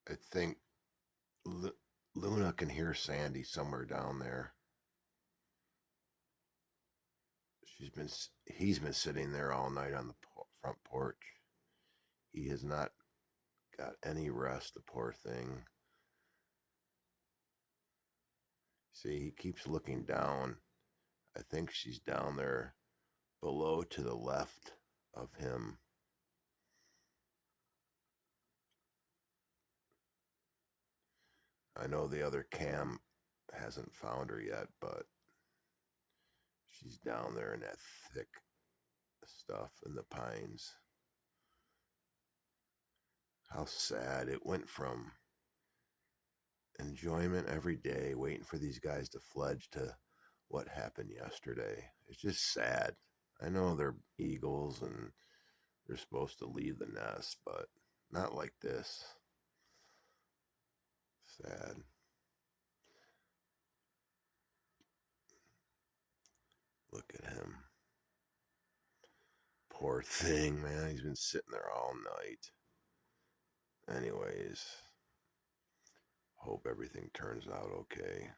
I think Lu- Luna can hear Sandy somewhere down there. He's been sitting there all night on the front porch. He has not got any rest, the poor thing. See, he keeps looking down. I think she's down there below to the left of him. I know the other cam hasn't found her yet, but she's down there in that thick stuff in the pines. How sad. It went from enjoyment every day, waiting for these guys to fledge, to what happened yesterday. It's just sad. I know they're eagles and they're supposed to leave the nest, but not like this. Sad. Look at him. Poor thing, man. He's been sitting there all night. Anyways, hope everything turns out okay.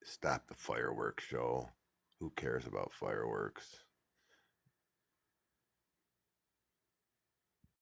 Stop the fireworks show. Who cares about fireworks?